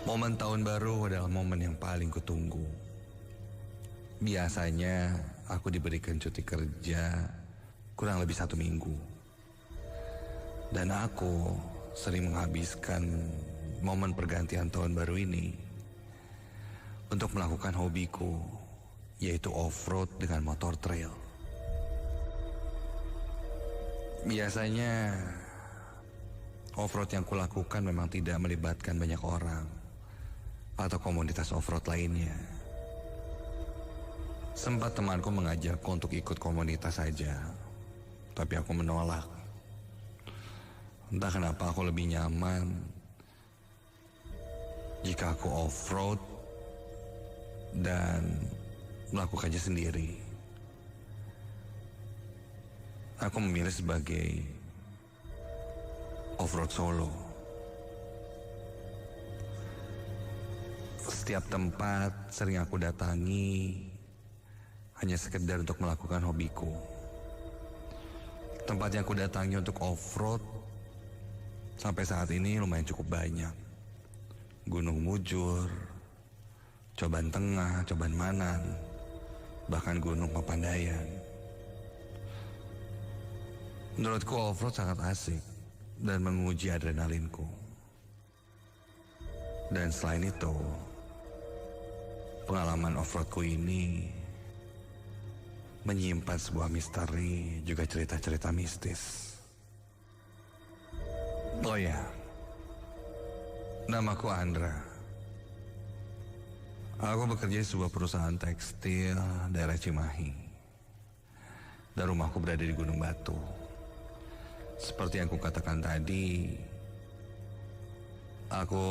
Momen tahun baru adalah momen yang paling kutunggu. Biasanya aku diberikan cuti kerja kurang lebih 1 minggu. Dan aku sering menghabiskan momen pergantian tahun baru ini untuk melakukan hobiku, yaitu off-road dengan motor trail. Biasanya off-road yang kulakukan memang tidak melibatkan banyak orang atau komunitas off-road lainnya. Sempat temanku mengajakku untuk ikut komunitas saja, tapi aku menolak. Entah kenapa aku lebih nyaman jika aku off-road dan melakukannya sendiri. Aku memilih sebagai off-road solo. Setiap tempat sering aku datangi hanya sekedar untuk melakukan hobiku. Tempat yang aku datangi untuk off-road sampai saat ini lumayan cukup banyak. Gunung Mujur, Coban Tengah, Coban Manan, bahkan Gunung Papandayan. Menurutku off-road sangat asik dan menguji adrenalinku. Dan selain itu, pengalaman off-roadku ini menyimpan sebuah misteri, juga cerita-cerita mistis. Oh ya, namaku Andra. Aku bekerja di sebuah perusahaan tekstil daerah Cimahi. Dan rumahku berada di Gunung Batu. Seperti yang kukatakan tadi, aku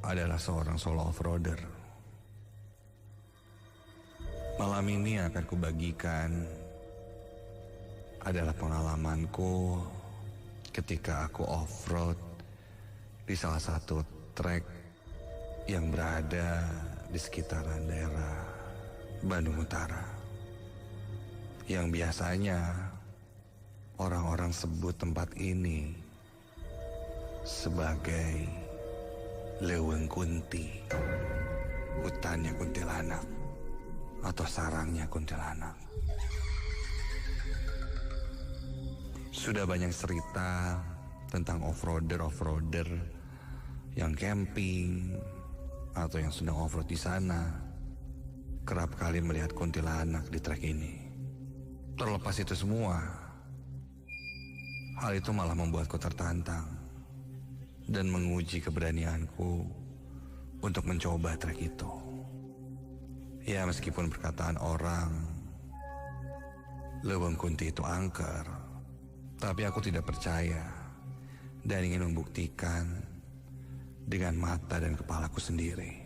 adalah seorang solo off-roader. Malam ini akan kubagikan adalah pengalamanku ketika aku off-road di salah satu trek yang berada di sekitaran daerah Bandung Utara. Yang biasanya orang-orang sebut tempat ini sebagai Leuweung Kunti, hutannya kuntilanak atau sarangnya kuntilanak. Sudah banyak cerita tentang off-roader yang camping atau yang sedang off-road di sana kerap kali melihat kuntilanak di trek ini. Terlepas itu semua, hal itu malah membuatku tertantang dan menguji keberanianku untuk mencoba trek itu. Ya, meskipun perkataan orang Leuweung Kunti itu angker, tapi aku tidak percaya dan ingin membuktikan dengan mata dan kepalaku sendiri.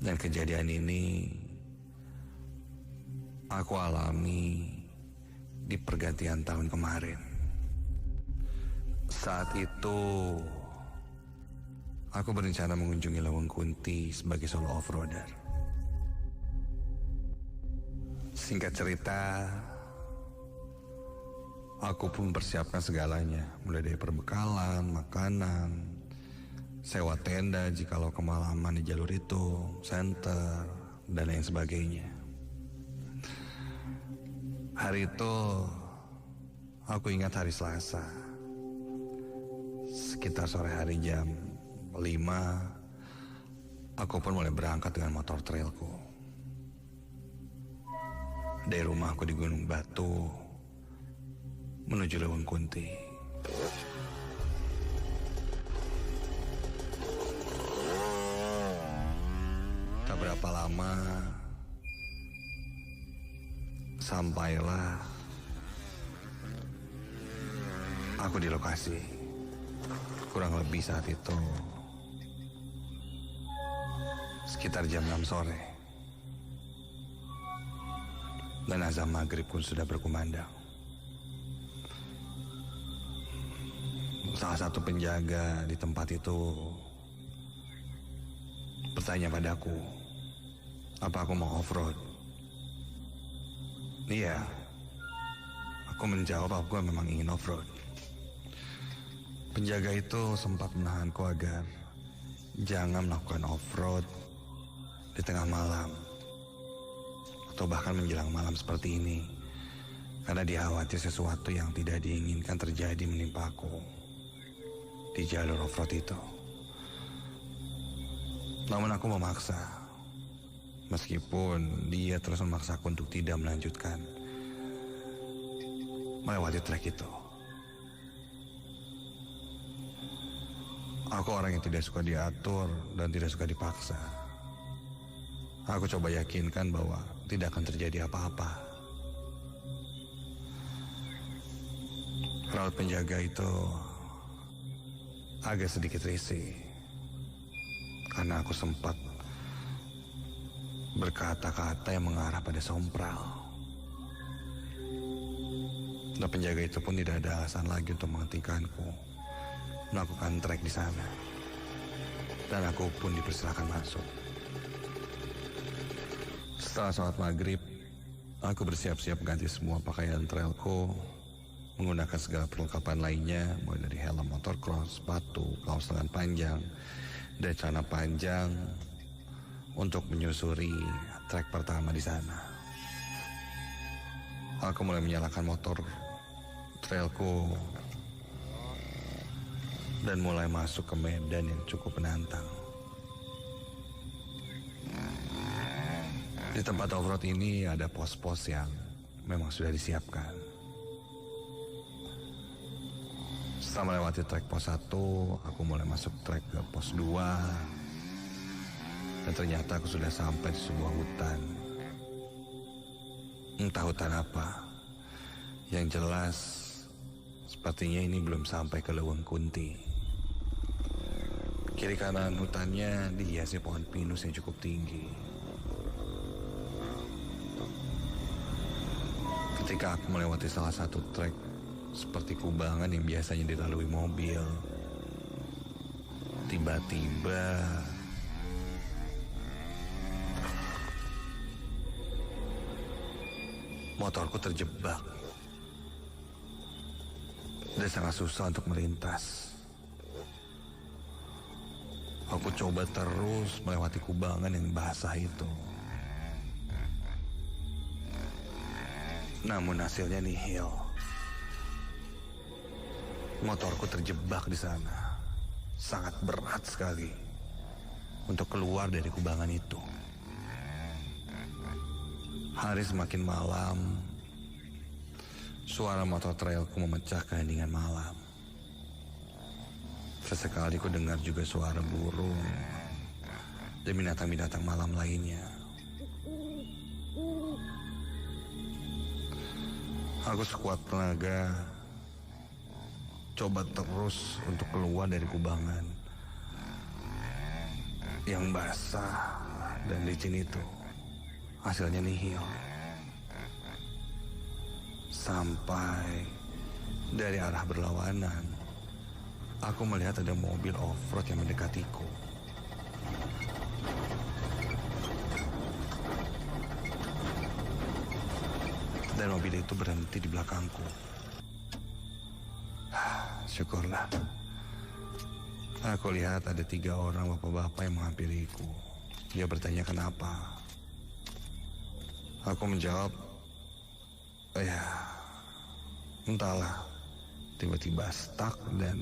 Dan kejadian ini aku alami di pergantian tahun kemarin. Saat itu aku berencana mengunjungi Leuweung Kunti sebagai solo off-roader. Singkat cerita, aku pun mempersiapkan segalanya, mulai dari perbekalan, makanan, sewa tenda jikalau kemalaman di jalur itu, senter, dan lain sebagainya. Hari itu, aku ingat hari Selasa. Sekitar sore hari jam 5, aku pun mulai berangkat dengan motor trailku. Dari rumahku di Gunung Batu menuju Leweng Kunti. Tak berapa lama sampailah aku di lokasi. Kurang lebih saat itu sekitar jam 6 sore. Dan azan maghrib pun sudah berkumandang. Salah satu penjaga di tempat itu bertanya padaku, apa aku mau off-road? Iya, aku menjawab aku memang ingin off-road. Penjaga itu sempat menahanku agar jangan melakukan off-road di tengah malam atau bahkan menjelang malam seperti ini, karena dia khawatir sesuatu yang tidak diinginkan terjadi menimpaku di jalur off-road itu. Namun aku memaksa, meskipun dia terus memaksaku untuk tidak melanjutkan melewati trek itu. Aku orang yang tidak suka diatur dan tidak suka dipaksa. Aku coba yakinkan bahwa tidak akan terjadi apa-apa. Raut penjaga itu agak sedikit risih karena aku sempat berkata-kata yang mengarah pada sompral. Dan penjaga itu pun tidak ada alasan lagi untuk menghentikanku melakukan trek di sana. Dan aku pun dipersilakan masuk. Setelah sholat maghrib, aku bersiap-siap ganti semua pakaian trailku, menggunakan segala perlengkapan lainnya, mulai dari helm motocross, sepatu, kaos lengan panjang, dan celana panjang untuk menyusuri trek pertama di sana. Aku mulai menyalakan motor trailku dan mulai masuk ke medan yang cukup menantang. Di tempat off-road ini ada pos-pos yang memang sudah disiapkan. Setelah melewati trek pos 1, aku mulai masuk trek ke pos 2. Dan ternyata aku sudah sampai di sebuah hutan. Entah hutan apa. Yang jelas, sepertinya ini belum sampai ke Leweng Kunti. Kiri kanan hutannya dihiasi pohon pinus yang cukup tinggi. Ketika aku melewati salah satu trek seperti kubangan yang biasanya dilalui mobil, tiba-tiba motorku terjebak dan sangat susah untuk melintas. Aku coba terus melewati kubangan yang basah itu. Namun hasilnya nihil. Motorku terjebak di sana. Sangat berat sekali untuk keluar dari kubangan itu. Hari semakin malam. Suara motor trailku memecah keheningan malam. Sesekali ku dengar juga suara burung dan binatang-binatang malam lainnya. Aku sekuat tenaga coba terus untuk keluar dari kubangan yang basah dan licin itu. Hasilnya nihil. Sampai dari arah berlawanan, aku melihat ada mobil off-road yang mendekatiku. Dan mobil itu berhenti di belakangku. Syukurlah. Aku lihat ada 3 orang bapak-bapak yang menghampiriku. Dia bertanya kenapa. Aku menjawab, ya, entahlah. Tiba-tiba stuck dan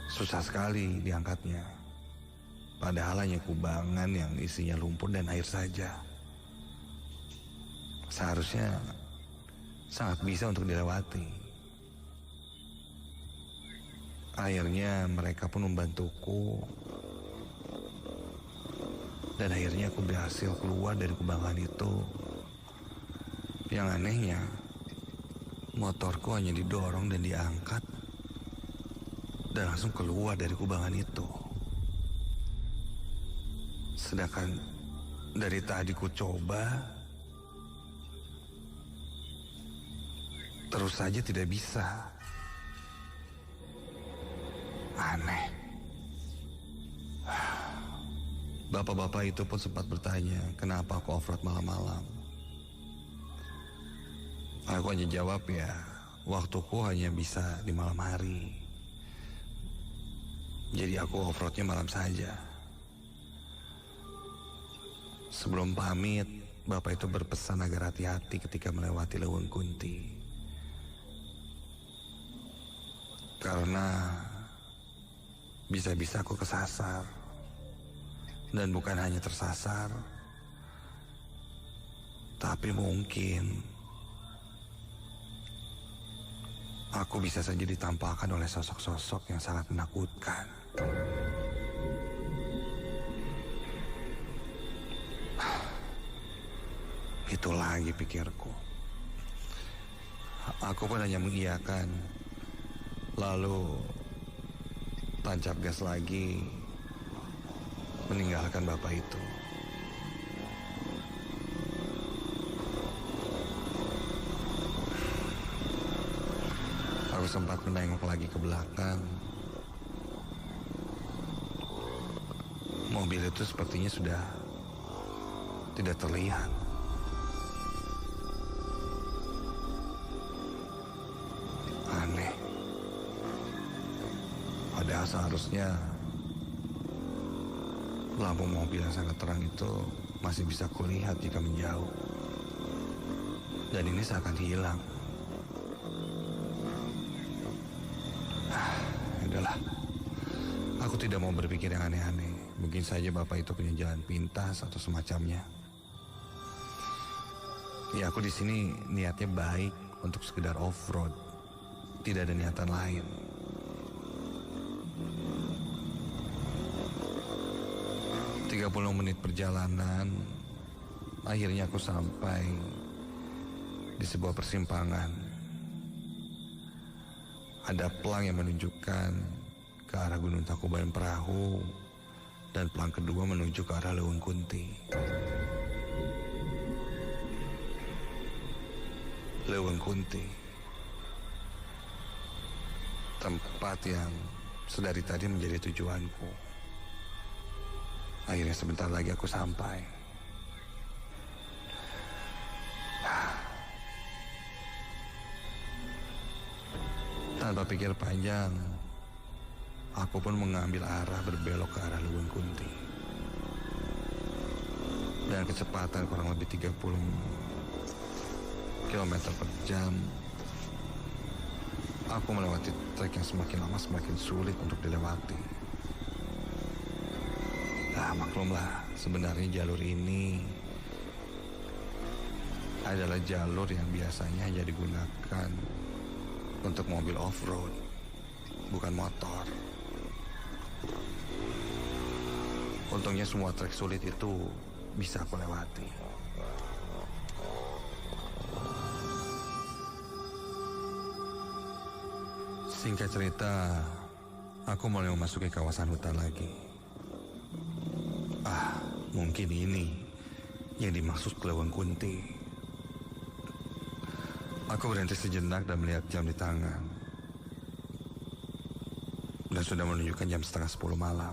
susah sekali diangkatnya. Padahal hanya kubangan yang isinya lumpur dan air saja. Seharusnya sangat bisa untuk dilewati. Akhirnya mereka pun membantuku, dan akhirnya aku berhasil keluar dari kubangan itu. Yang anehnya, motorku hanya didorong dan diangkat dan langsung keluar dari kubangan itu. Sedangkan dari tadi ku coba, terus saja tidak bisa. Aneh. Bapak-bapak itu pun sempat bertanya kenapa aku off-road malam-malam. Aku hanya jawab, ya waktuku hanya bisa di malam hari. Jadi aku off-roadnya malam saja. Sebelum pamit, bapak itu berpesan agar hati-hati ketika melewati Leweng Kunti. Karena bisa-bisa aku kesasar. Dan bukan hanya tersasar, tapi mungkin aku bisa saja ditampakkan oleh sosok-sosok yang sangat menakutkan. Itu lagi pikirku. Aku pun hanya mengiyakan, lalu tancap gas lagi, meninggalkan bapak itu. Aku sempat menengok lagi ke belakang. Mobil itu sepertinya sudah tidak terlihat. Aneh. Padahal seharusnya lampu mobil yang sangat terang itu masih bisa kulihat jika menjauh. Dan ini seakan hilang. Udahlah. Aku tidak mau berpikir yang aneh-aneh. Mungkin saja bapak itu punya jalan pintas atau semacamnya. Ya, aku di sini niatnya baik untuk sekedar off-road. Tidak ada niatan lain. Tiga 30 menit perjalanan, akhirnya aku sampai di sebuah persimpangan. Ada pelang yang menunjukkan ke arah Gunung Tangkuban Perahu, dan pelang kedua menuju ke arah Leweng Kunti. Leweng Kunti, tempat yang sedari tadi menjadi tujuanku. Akhirnya sebentar lagi aku sampai. Tanpa pikir panjang, aku pun mengambil arah berbelok ke arah Leweng Kunti. Dan kecepatan kurang lebih 30 km per jam, aku melewati trek yang semakin lama semakin sulit untuk dilewati. Maklumlah, sebenarnya jalur ini adalah jalur yang biasanya hanya digunakan untuk mobil off-road, bukan motor. Untungnya semua trek sulit itu bisa aku lewati. Singkat cerita, aku mulai memasuki kawasan hutan lagi. Mungkin ini yang dimaksud Leweng Kunti. Aku berhenti sejenak dan melihat jam di tangan. Dan sudah menunjukkan jam 9:30 malam.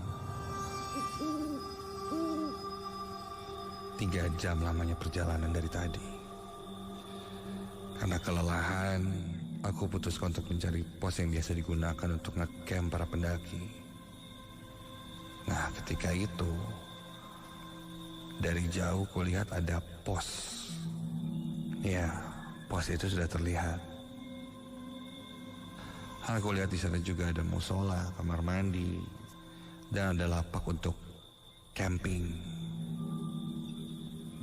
3 jam lamanya perjalanan dari tadi. Karena kelelahan, aku putuskan untuk mencari pos yang biasa digunakan untuk nge-camp para pendaki. Nah, ketika itu, dari jauh kulihat ada pos. Ya, pos itu sudah terlihat. Aku lihat di sana juga ada musola, kamar mandi, dan ada lapak untuk camping.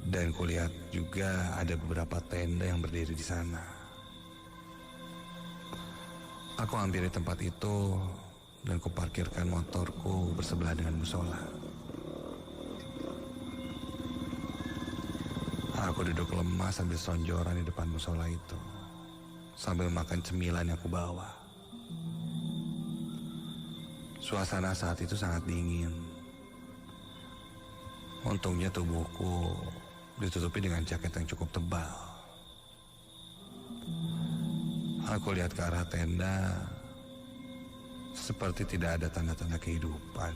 Dan kulihat juga ada beberapa tenda yang berdiri di sana. Aku hampiri tempat itu dan kuparkirkan motorku bersebelah dengan musola. Aku duduk lemah sambil sonjoran di depan musola itu, sambil makan cemilan yang aku bawa. Suasana saat itu sangat dingin. Untungnya tubuhku ditutupi dengan jaket yang cukup tebal. Aku lihat ke arah tenda, seperti tidak ada tanda-tanda kehidupan.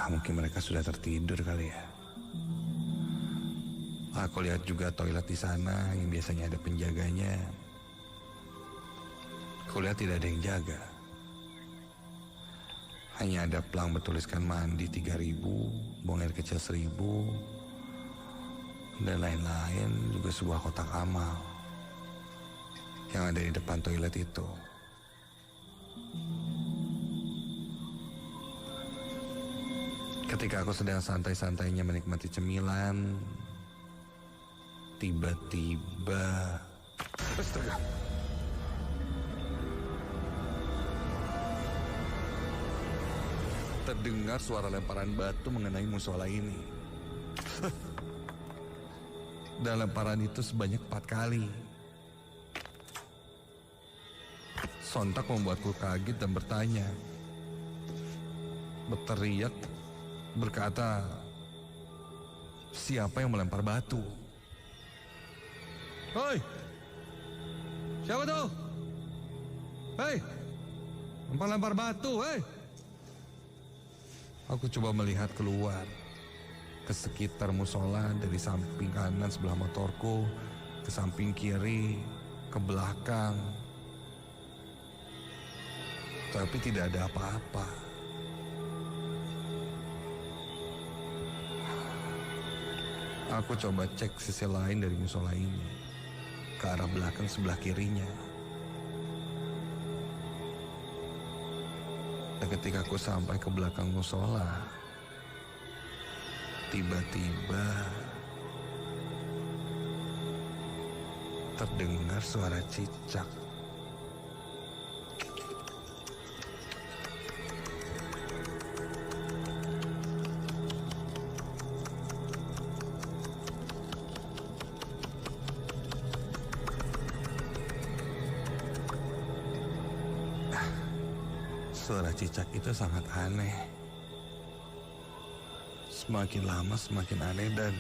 Mungkin mereka sudah tertidur kali ya. Aku lihat juga toilet di sana yang biasanya ada penjaganya. Aku lihat tidak ada yang jaga. Hanya ada plang bertuliskan mandi 3.000, buang air kecil 1.000, dan lain-lain, juga sebuah kotak amal yang ada di depan toilet itu. Ketika aku sedang santai-santainya menikmati cemilan, tiba-tiba, astaga, terdengar suara lemparan batu mengenai musola ini. Dan lemparan itu sebanyak 4 kali. Sontak membuatku kaget dan bertanya. Berteriak, berkata, siapa yang melempar batu? Hoi, siapa tuh? Hei, lempar batu, hei. Aku coba melihat keluar ke sekitar musola, dari samping kanan sebelah motorku, ke samping kiri, ke belakang. Tapi tidak ada apa-apa. Aku coba cek sisi lain dari musola ini, ke arah belakang sebelah kirinya. Dan ketika aku sampai ke belakang musola, tiba-tiba terdengar suara cicak. Suara cicak itu sangat aneh. Semakin lama semakin aneh dan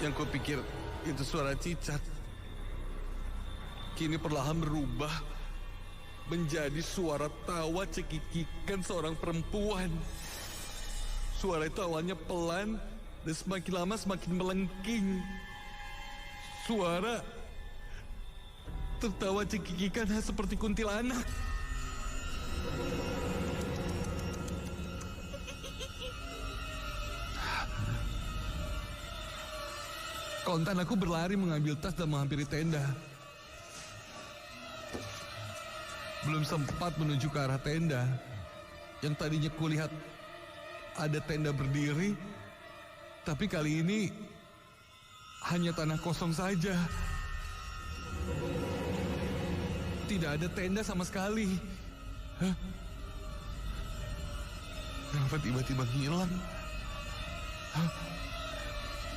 yang kupikir itu suara cicak kini perlahan berubah menjadi suara tawa cekikikan seorang perempuan. Suara itu awalnya pelan dan semakin lama semakin melengking. Suara tertawa cekikikan seperti kuntilanak. Kontan aku berlari mengambil tas dan menghampiri tenda. Belum sempat menuju ke arah tenda, yang tadinya kulihat ada tenda berdiri, tapi kali ini hanya tanah kosong saja. Tidak ada tenda sama sekali. Hah? Kenapa tiba-tiba hilang? Hah?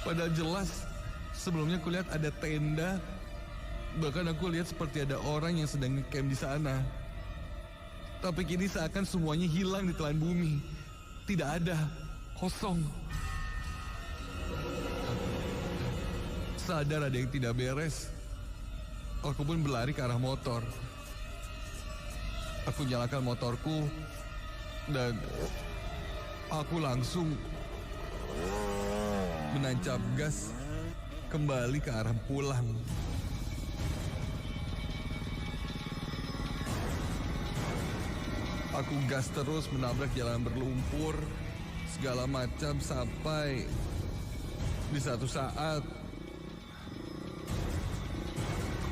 Padahal jelas sebelumnya aku lihat ada tenda. Bahkan aku lihat seperti ada orang yang sedang ngecamp di sana. Tapi kini seakan semuanya hilang di telan bumi. Tidak ada, kosong. Sadar ada yang tidak beres, aku pun berlari ke arah motor. Aku nyalakan motorku dan aku langsung menancap gas kembali ke arah pulang. Aku gas terus menabrak jalan berlumpur segala macam sampai di satu saat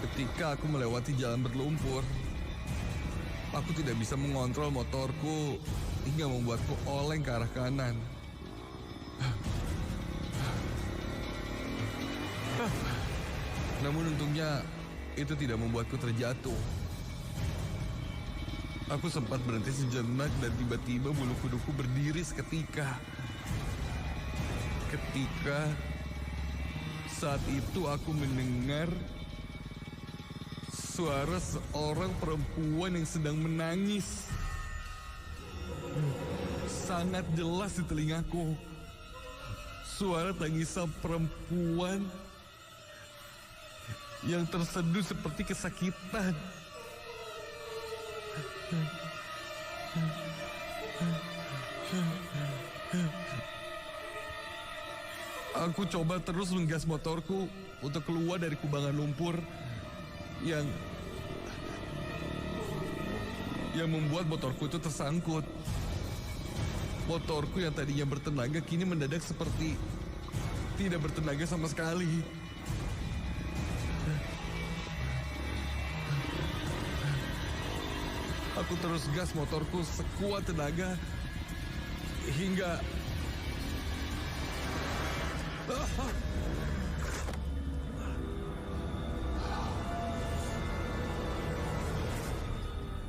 ketika aku melewati jalan berlumpur, aku tidak bisa mengontrol motorku hingga membuatku oleng ke arah kanan. Namun untungnya itu tidak membuatku terjatuh. Aku sempat berhenti sejenak dan tiba-tiba bulu kuduku berdiri seketika. Ketika saat itu aku mendengar suara seorang perempuan yang sedang menangis. Sangat jelas di telingaku. Suara tangisan perempuan yang terseduh seperti kesakitan. Aku coba terus menggas motorku untuk keluar dari kubangan lumpur yang membuat motorku itu tersangkut. Motorku yang tadinya bertenaga kini mendadak seperti tidak bertenaga sama sekali. Aku terus gas motorku sekuat tenaga hingga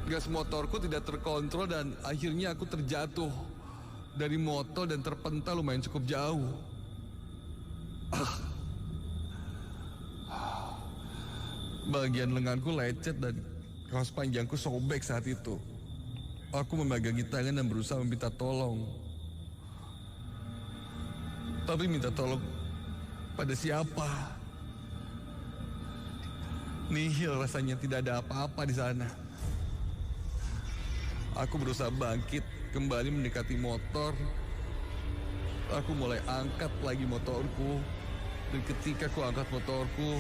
gas motorku tidak terkontrol dan akhirnya aku terjatuh dari motor dan terpental lumayan cukup jauh. Bagian lenganku lecet dan kaos panjangku sobek saat itu. Aku memegangi tangan dan berusaha meminta tolong. Tapi minta tolong pada siapa? Nihil rasanya, tidak ada apa-apa di sana. Aku berusaha bangkit, kembali mendekati motor. Aku mulai angkat lagi motorku. Dan ketika aku angkat motorku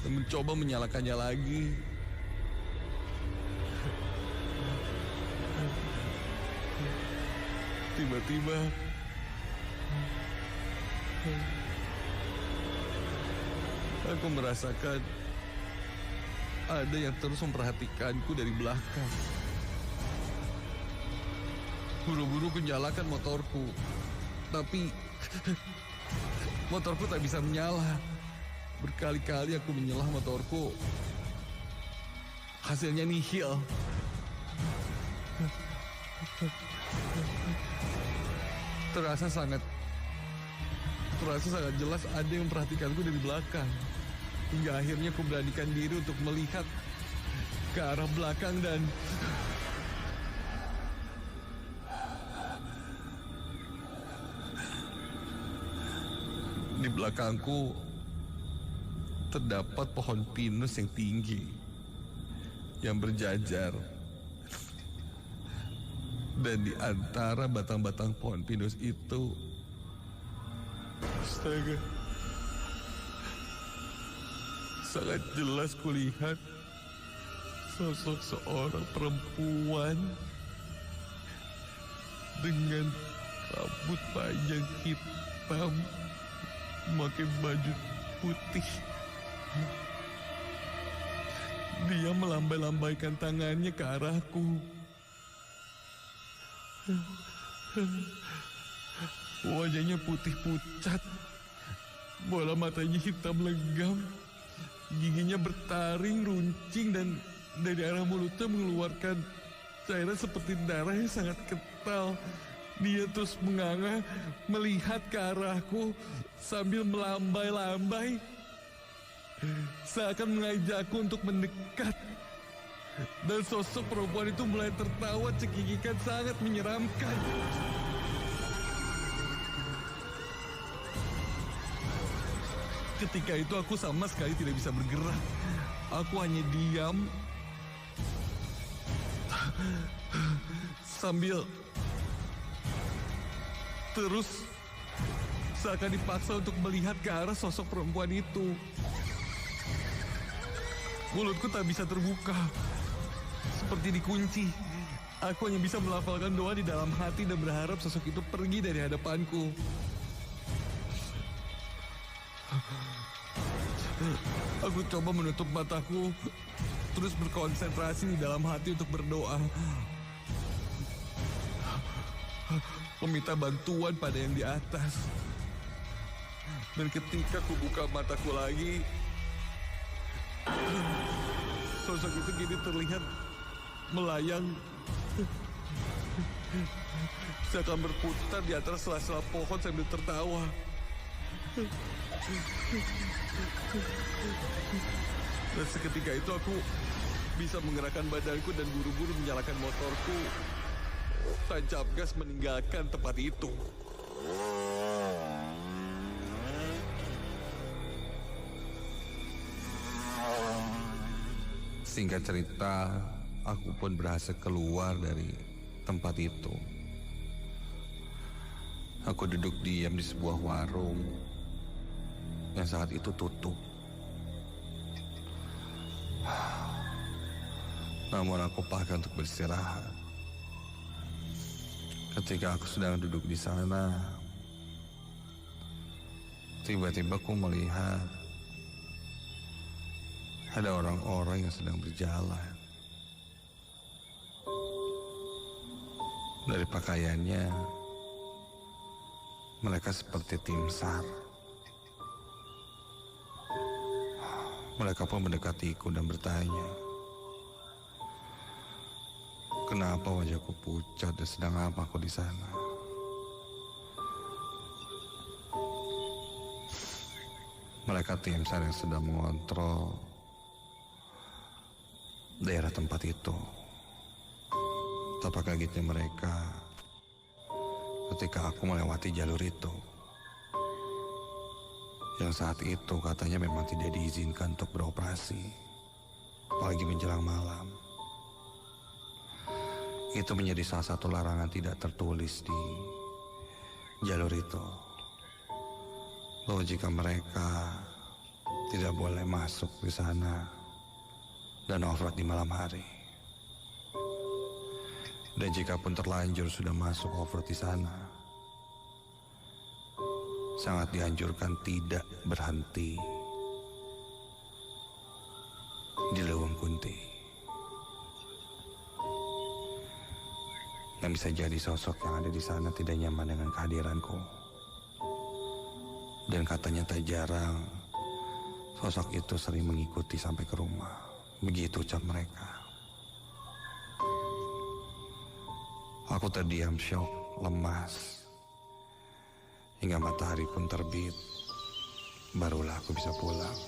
dan mencoba menyalakannya lagi, tiba-tiba aku merasakan ada yang terus memperhatikanku dari belakang. Buru-buru ku nyalakan motorku, tapi motorku tak bisa menyala. Berkali-kali aku menyelah motorku, hasilnya nihil. Terasa sangat jelas ada yang memperhatikanku dari belakang. Hingga akhirnya aku beranikan diri untuk melihat ke arah belakang dan di belakangku terdapat pohon pinus yang tinggi yang berjajar. Dan di antara batang-batang pohon pinus itu, astaga, sangat jelas kulihat sosok seorang perempuan dengan rambut panjang hitam, memakai baju putih. Dia melambai-lambaikan tangannya ke arahku. Wajahnya putih pucat, bola matanya hitam legam, giginya bertaring runcing dan dari arah mulutnya mengeluarkan cairan seperti darah yang sangat kental. Dia terus menganga melihat ke arahku sambil melambai-lambai, seakan mengajakku untuk mendekat. Dan sosok perempuan itu mulai tertawa cekikikan sangat menyeramkan. Ketika itu aku sama sekali tidak bisa bergerak. Aku hanya diam sambil terus seakan dipaksa untuk melihat ke arah sosok perempuan itu. Mulutku tak bisa terbuka, seperti dikunci. Aku hanya bisa melafalkan doa di dalam hati dan berharap sosok itu pergi dari hadapanku. Aku coba menutup mataku, terus berkonsentrasi di dalam hati untuk berdoa, meminta bantuan pada yang di atas. Dan ketika aku buka mataku lagi, Sosok itu kini terlihat melayang seakan berputar di antara sela-sela pohon sambil tertawa. Dan seketika itu aku bisa menggerakkan badanku dan buru-buru menyalakan motorku. Tancap gas meninggalkan tempat itu. Singkat cerita, aku pun berhasil keluar dari tempat itu. Aku duduk diam di sebuah warung yang saat itu tutup. Namun aku pakai untuk beristirahat. Ketika aku sedang duduk di sana, tiba-tiba aku melihat ada orang-orang yang sedang berjalan. Dari pakaiannya, mereka seperti tim SAR. Mereka pun mendekatiku dan bertanya, kenapa wajahku pucat dan sedang apa aku di sana? Mereka tim SAR yang sedang mengontrol daerah tempat itu. Betapa kagetnya mereka ketika aku melewati jalur itu, yang saat itu katanya memang tidak diizinkan untuk beroperasi, apalagi menjelang malam. Itu menjadi salah satu larangan tidak tertulis di jalur itu, bahwa jika mereka tidak boleh masuk di sana dan off-road di malam hari. Dan jika pun terlanjur sudah masuk off-road di sana, sangat dianjurkan tidak berhenti di Leweng Kunti. Dan bisa jadi sosok yang ada di sana tidak nyaman dengan kehadiranku. Dan katanya tak jarang sosok itu sering mengikuti sampai ke rumah. Begitu ucap mereka. Aku terdiam syok, lemas. Hingga matahari pun terbit. Barulah aku bisa pulang.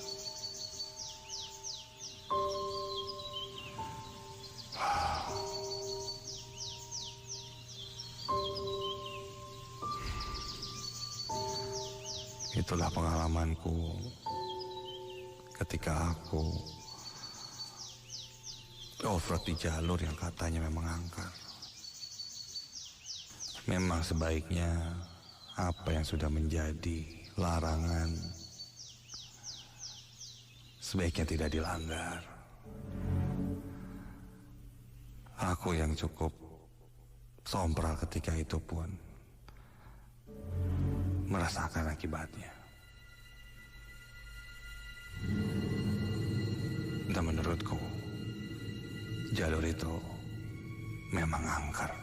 Itulah pengalamanku ketika aku off-road di jalur yang katanya memang angker. Memang sebaiknya apa yang sudah menjadi larangan sebaiknya tidak dilanggar. Aku yang cukup sompral ketika itu pun merasakan akibatnya. Dan menurutku, jalur itu memang angker.